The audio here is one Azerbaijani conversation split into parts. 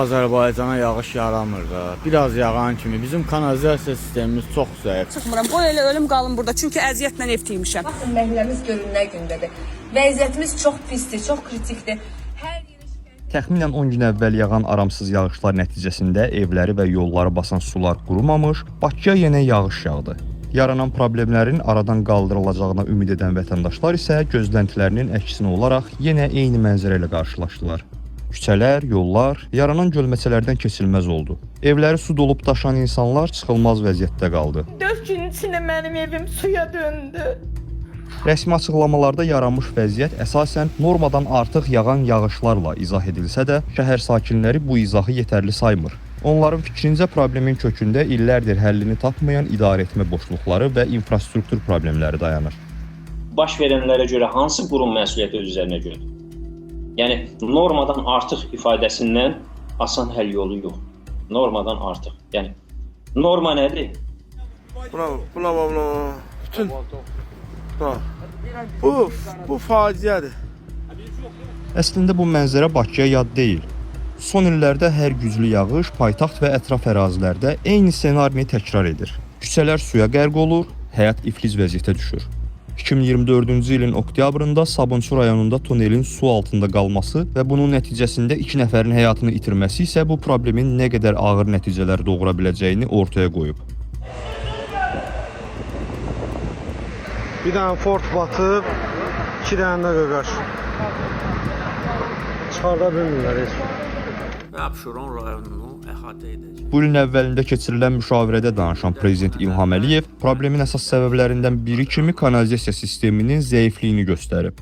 Azərbaycana yağış yaramır da. Biraz yağan kimi bizim kanalizasiya sistemimiz çox zəif. Çıxmıram. Qoy elə ölüm qalım burada. Çünki əziyyətlə evdəymişəm. Baxın, məhəlləmiz görün nə gündədir. Vəziyyətimiz çox pisdir, çox kritikdir. Təxminən 10 gün əvvəl yağan aramsız yağışlar nəticəsində evləri və yolları basan sular qurumamış, Bakıya yenə yağış yağdı. Yaranan problemlərin aradan qaldırılacağına ümid edən vətəndaşlar isə gözləntilərinin əksinə olaraq yenə eyni mənzərə ilə qarşılaşdılar. Küçələr, yollar yaranan gölməçələrdən keçilməz oldu. Evləri su dolub daşan insanlar çıxılmaz vəziyyətdə qaldı. 4 gün içində mənim evim suya döndü. Rəsmi açıqlamalarda yaranmış vəziyyət əsasən normadan artıq yağan yağışlarla izah edilsə də, şəhər sakinləri bu izahı yetərli saymır. Onların fikrincə problemin kökündə illərdir həllini tapmayan idarəetmə boşluqları və infrastruktur problemləri dayanır. Baş verənlərə görə hansı qurum məsuliyyəti öz üzərinə götürür? Yəni normadan artıq ifadəsindən asan həll yolu yox. Normadan artıq. Yəni norma nədir? Bütün bu faciədir. Əslində bu mənzərə Bakıya yad deyil. Son illərdə hər güclü yağış paytaxt və ətraf ərazilərdə eyni ssenarini təkrar edir. Küçələr suya qərq olur, həyat iflic vəziyyətə düşür. 2024-cü ilin oktyabrında Sabunçu rayonunda tunelin su altında qalması və bunun nəticəsində 2 nəfərin həyatını itirməsi isə bu problemin nə qədər ağır nəticələr doğura biləcəyini ortaya qoyub. Bir dənə Ford batıb, 2 dənə də qaqaş. Çıxarda bilmirlər heç. Abşeron rayonunu əhatə edəcək. Bu ilin əvvəlində keçirilən müşavirədə danışan Prezident İlham Əliyev problemin əsas səbəblərindən biri kimi kanalizasiya sisteminin zəifliyini göstərib.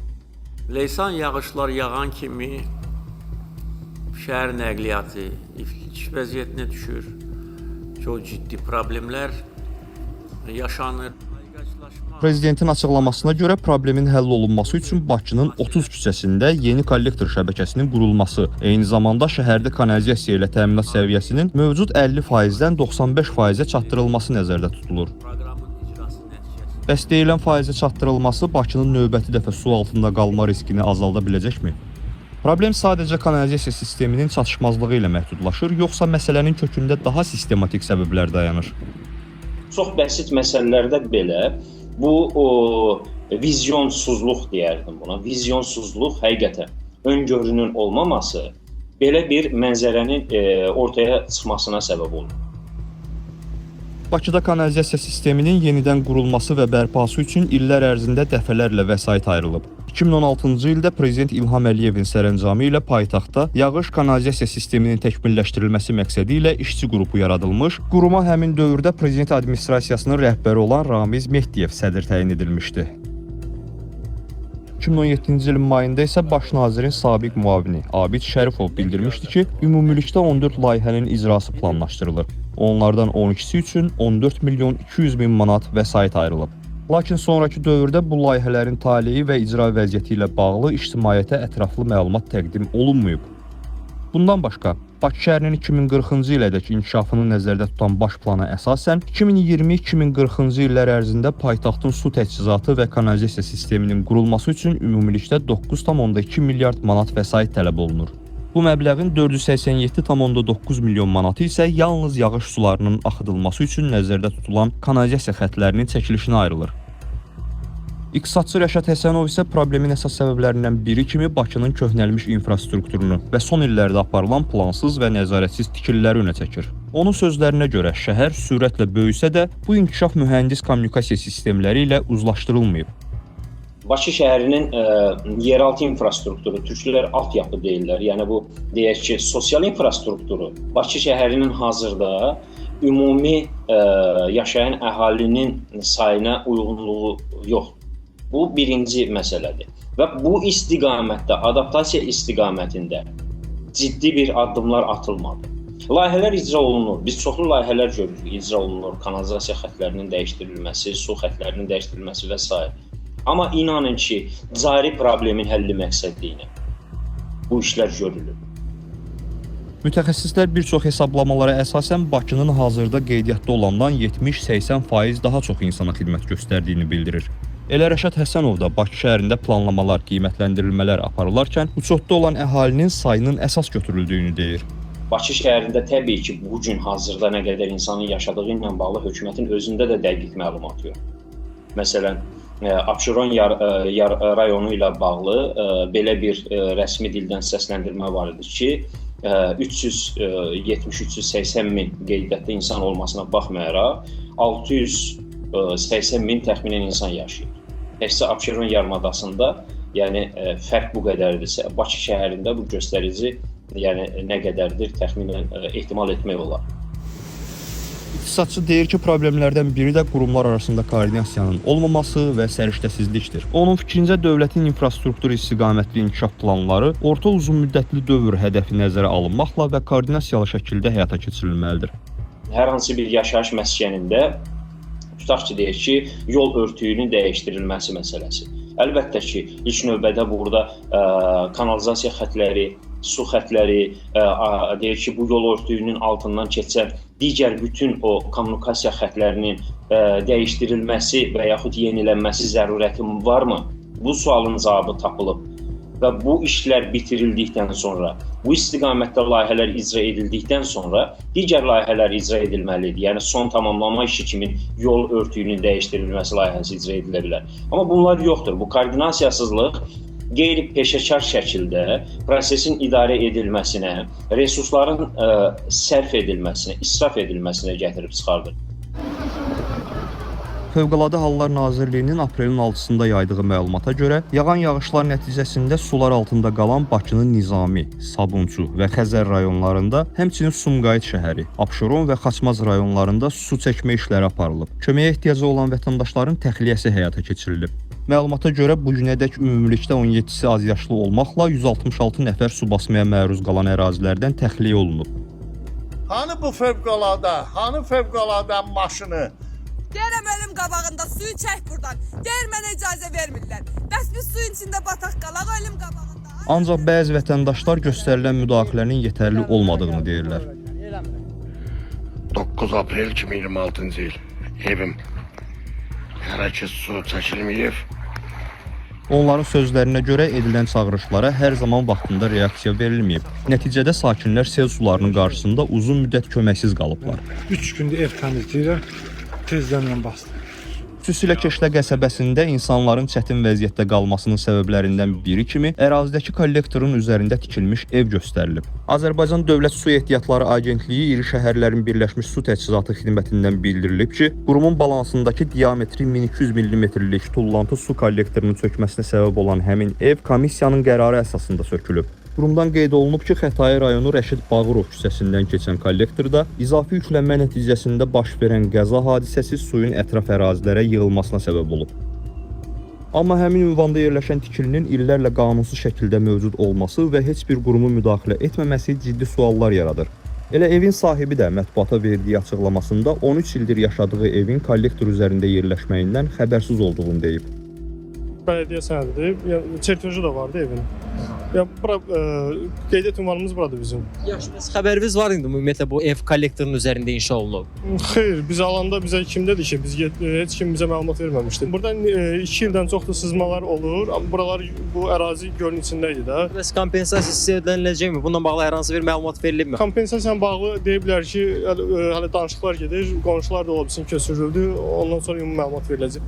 Leysan yağışlar yağan kimi şəhər nəqliyyatı iflic vəziyyətinə düşür. Çox ciddi problemlər yaşanır. Prezidentin açıqlamasına görə problemin həll olunması üçün Bakının 30 küçəsində yeni kollektor şəbəkəsinin qurulması, eyni zamanda şəhərdə kanalizasiya ilə təminat səviyyəsinin mövcud 50%-dən 95%-ə çatdırılması nəzərdə tutulur. Bəs deyilən faizə çatdırılması Bakının növbəti dəfə su altında qalma riskini azalda biləcəkmi? Problem sadəcə kanalizasiya sisteminin çatışmazlığı ilə məhdudlaşır, yoxsa məsələnin kökündə daha sistematik səbəblər dayanır? Çox bəsit məsələlərdə belə bu vizyonsuzluq deyərdim buna. Vizyonsuzluq həqiqətən öngörünün olmaması belə bir mənzərənin ortaya çıxmasına səbəb olur. Bakıda kanalizasiya sisteminin yenidən qurulması və bərpası üçün illər ərzində dəfələrlə vəsait ayrılıb. 2016-cı ildə Prezident İlham Əliyevin sərəncamı ilə paytaxtda yağış kanalizasiya sisteminin təkmilləşdirilməsi məqsədi ilə işçi qrupu yaradılmış, quruma həmin dövrdə Prezident administrasiyasının rəhbəri olan Ramiz Mehdiyev sədr təyin edilmişdi. 2017-ci ilin mayında isə Baş nazirin sabiq müavini Abid Şərifov bildirmişdi ki, ümumilikdə 14 layihənin icrası planlaşdırılır. Onlardan 12-si üçün 14 milyon 200 min manat vəsait ayrılıb. Lakin sonrakı dövrdə bu layihələrin taleyi və icra vəziyyəti ilə bağlı ictimaiyyətə ətraflı məlumat təqdim olunmayıb. Bundan başqa, Bakı şəhərinin 2040-cı ilədək inkişafını nəzərdə tutan baş plana əsasən 2020-2040-cı illər ərzində paytaxtın su təchizatı və kanalizasiya sisteminin qurulması üçün ümumilikdə 9,2 milyard manat vəsait tələb olunur. Bu məbləğin 487,9 milyon manatı isə yalnız yağış sularının axıdılması üçün nəzərdə tutulan kanalizasiya xəttlərinin çəkilişinə ayrılır. İqtisadçı Rəşad Həsənov isə problemin əsas səbəblərindən biri kimi Bakının köhnəlmiş infrastrukturunu və son illərdə aparılan plansız və nəzarətsiz tikililəri önə çəkir. Onun sözlərinə görə şəhər sürətlə böyüsə də bu inkişaf mühəndis kommunikasiya sistemləri ilə uzlaşdırılmayıb. Bakı şəhərinin yeraltı infrastrukturu, türklər altyapı deyirlər. Yəni bu deyək ki, sosial infrastrukturu Bakı şəhərinin hazırda ümumi yaşayan əhalinin sayına uyğunluğu yoxdur. Bu birinci məsələdir. Və bu istiqamətdə, adaptasiya istiqamətində ciddi bir addımlar atılmadı. Layihələr icra olunur. Biz çoxlu layihələr görürük, icra olunur. Kanalizasiya xəttlərinin dəyişdirilməsi, su xəttlərinin dəyişdirilməsi və s. Amma inanın ki, cari problemin həlli məqsədliyinə bu işlər görülür. Mütəxəssislər bir çox hesablamalara əsasən Bakının hazırda qeydiyyatda olandan 70-80% daha çox insana xidmət göstərdiyini bildirir. Elə Rəşad Həsənov da Bakı şəhərində planlamalar, qiymətləndirilmələr aparılarkən uçotda olan əhalinin sayının əsas götürüldüyünü deyir. Bakı şəhərində təbii ki, bu gün hazırda nə qədər insanın yaşadığı ilə bağlı hökumətin özündə də dəqiq məlumat yox. Məsələn, Abşeron rayonu ilə bağlı belə bir rəsmi dildən səsləndirmə var idi ki, 370-380 min qeydiyyatda insan olmasına baxmayaraq 680 min təxminən insan yaşayır. Təkcə Abşeron yarımadasında, yəni fərq bu qədərdirsə, Bakı şəhərində bu göstərici yəni nə qədərdir təxminən ehtimal etmək olar. İqtisadçı deyir ki, problemlərdən biri də qurumlar arasında koordinasiyanın olmaması və səriştəsizlikdir. Onun fikrincə, dövlətin infrastruktur istiqamətli inkişaf planları orta uzun müddətli dövr hədəfi nəzərə alınmaqla və koordinasiyalı şəkildə həyata keçirilməlidir. Hər hansı bir yaşayış məskənində tutaq ki, deyək ki, yol örtüyünün dəyişdirilməsi məsələsi. Əlbəttə ki, ilk növbədə burada kanalizasiya xətləri, su xətləri, deyək ki, bu yol örtüyünün altından keçən digər bütün o kommunikasiya xətlərinin dəyişdirilməsi və yaxud yenilənməsi zərurəti varmı? Bu sualın cavabı tapılıb və bu işlər bitirildikdən sonra, bu istiqamətdə layihələr icra edildikdən sonra digər layihələr icra edilməlidir. Yəni son tamamlama işi kimi yol örtüyünün dəyişdirilməsi layihəsi icra edilə bilər. Amma bunlar yoxdur. Bu koordinasiyasızlıq qeyri-peşəkar şəkildə prosesin idarə edilməsinə, resursların sərf edilməsinə, israf edilməsinə gətirib çıxardır. Fövqəladə Hallar Nazirliyinin aprelin 6-sında yaydığı məlumata görə, yağan yağışlar nəticəsində sular altında qalan Bakının Nizami, Sabunçu və Xəzər rayonlarında, həmçinin Sumqayıt şəhəri, Abşeron və Xaçmaz rayonlarında su çəkmə işləri aparılıb. Köməyə ehtiyacı olan vətəndaşların təxliyəsi həyata keçirilib. Məlumata görə bu günədək ümumilikdə 17-si azyaşlı olmaqla 166 nəfər su basmaya məruz qalan ərazilərdən təxliyə olunub. Hanı bu fövqəladə? Hanı fövqəladə maşını? Deyirəm ölüm qabağında suyu çək buradan. Deyir mənə icazə vermirlər. Bəs biz suyun içində bataq qalaq ölüm qabağında. Ancaq bəzi vətəndaşlar göstərilən müdaxilənin yetərli olmadığını deyirlər. 9 aprel 2026-cı il. Evim. Hələ ki su çəkilməyib. Onların sözlərinə görə edilən çağırışlara hər zaman vaxtında reaksiya verilməyib. Nəticədə sakinlər sel sularının qarşısında uzun müddət köməksiz qalıblar. 3 gündür ev təmizləyirəm. Tezdən bastım. Xüsusilə Keşlə qəsəbəsində insanların çətin vəziyyətdə qalmasının səbəblərindən biri kimi ərazidəki kollektorun üzərində tikilmiş ev göstərilib. Azərbaycan Dövlət Su Ehtiyatları Agentliyi İri Şəhərlərin Birləşmiş Su Təchizatı Xidmətindən bildirilib ki, qurumun balansındakı diametri 1200 mm-lik tullantı su kollektorunun çökməsinə səbəb olan həmin ev komissiyanın qərarı əsasında sökülüb. Qurumdan qeyd olunub ki, Xətai rayonu Rəşid Bağırov küçəsindən keçən kollektorda izafi yüklənmə nəticəsində baş verən qəza hadisəsi suyun ətraf ərazilərə yığılmasına səbəb olub. Amma həmin ünvanda yerləşən tikilinin illərlə qanunsuz şəkildə mövcud olması və heç bir qurumun müdaxilə etməməsi ciddi suallar yaradır. Elə evin sahibi də mətbuata verdiyi açıqlamasında 13 ildir yaşadığı evin kollektor üzərində yerləşməyindən xəbərsiz olduğunu deyib. Bələdiyyə sənədidir. Çertyoju da vardı evin. Ya bura qeydiyyat ünvanımız buradır bizim. Yaxşı, xəbəriniz var idi ümumiyyətlə bu ev kollektorunun üzərində inşa olunub? Xeyr, biz alanda bizə kim dedi ki, heç kim bizə məlumat verməmişdi. Buradan 2 ildən çoxdur sızmalar olur, amma buralar bu ərazi gölün içində idi də. Bəs kompensasiya sizə ödəniləcəkmi? Bununla bağlı hər hansı bir məlumat verilibmi? Kompensasiya bağlı deyə bilər ki, hələ danışıqlar gedir, qonşular da ola bilsin köçürüldü, ondan sonra ümumi məlumat veriləcək.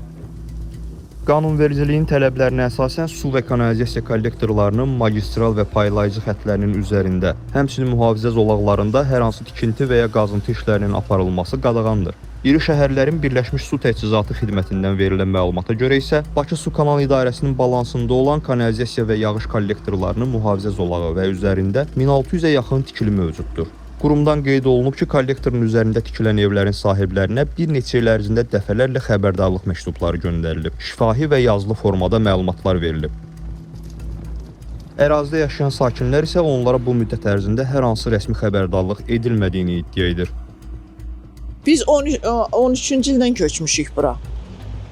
Qanunvericiliyin tələblərinə əsasən su və kanalizasiya kollektorlarının magistral və paylayıcı xətlərinin üzərində, həmçinin mühafizə zolaqlarında hər hansı tikinti və ya qazıntı işlərinin aparılması qadağandır. İri şəhərlərin Birləşmiş Su Təchizatı Xidmətindən verilən məlumata görə isə Bakı Su Kanal İdarəsinin balansında olan kanalizasiya və yağış kollektorlarının mühafizə zolağı və üzərində 1600-ə yaxın tikili mövcuddur. Qurumdan qeyd olunub ki, kollektorun üzərində tikilən evlərin sahiblərinə bir neçə il ərzində dəfələrlə xəbərdarlıq məktubları göndərilib, şifahi və yazılı formada məlumatlar verilib. Ərazidə yaşayan sakinlər isə onlara bu müddət ərzində hər hansı rəsmi xəbərdarlıq edilmədiyini iddia edir. Biz 13-cü ildən köçmüşük bura.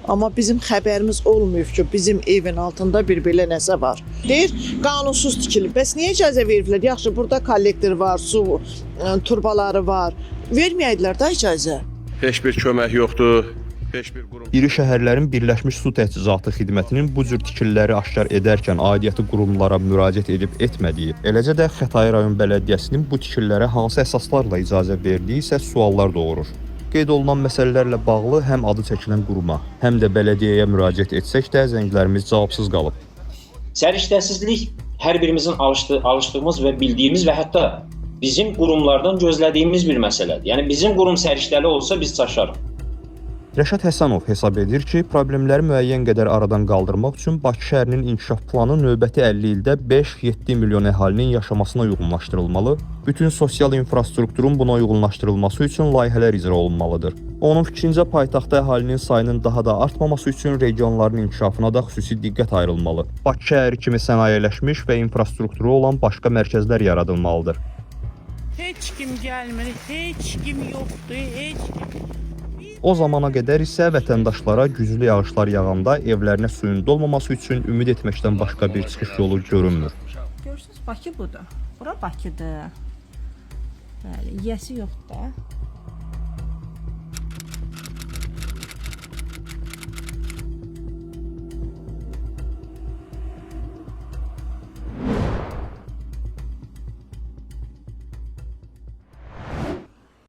Amma bizim xəbərimiz olmayıb ki, bizim evin altında bir belə nəsə var. Deyir, qanunsuz tikilib. Bəs niyə icazə veriblər? Yaxşı, burada kollektor var, su turbaları var. Verməyədilər də icazə. Heç bir kömək yoxdur. Heç bir qurum İri şəhərlərin Birləşmiş Su Təchizatı Xidmətinin bu cür tikililəri aşkar edərkən aidiyyatı qurumlara müraciət edib etmədiyi, eləcə də Xətai rayon bələdiyyəsinin bu tikililərə hansı əsaslarla icazə verdiyi isə suallar doğurur. Qeyd olunan məsələlərlə bağlı həm adı çəkilən quruma, həm də bələdiyyəyə müraciət etsək də zənglərimiz cavabsız qalıb. Səriştəsizlik hər birimizin alışdığımız və bildiyimiz və hətta bizim qurumlardan gözlədiyimiz bir məsələdir. Yəni bizim qurum səriştəli olsa biz çaşarıq. Rəşad Həsənov hesab edir ki, problemləri müəyyən qədər aradan qaldırmaq üçün Bakı şəhərinin inkişaf planı növbəti 50 ildə 5-7 milyon əhalinin yaşamasına uyğunlaşdırılmalı, bütün sosial infrastrukturun buna uyğunlaşdırılması üçün layihələr icra olunmalıdır. Onun fikrincə paytaxtda əhalinin sayının daha da artmaması üçün regionların inkişafına da xüsusi diqqət ayrılmalı. Bakı şəhəri kimi sənayeləşmiş və infrastrukturu olan başqa mərkəzlər yaradılmalıdır. Heç kim gəlmir, heç kim yoxdur, heç kim. O zamana qədər isə vətəndaşlara güclü yağışlar yağanda evlərinə suyun dolmaması üçün ümid etməkdən başqa bir çıxış yolu görünmür. Görürsünüz, Bakı budur. Bura Bakıdır. Bəli, yiyəsi yoxdur da.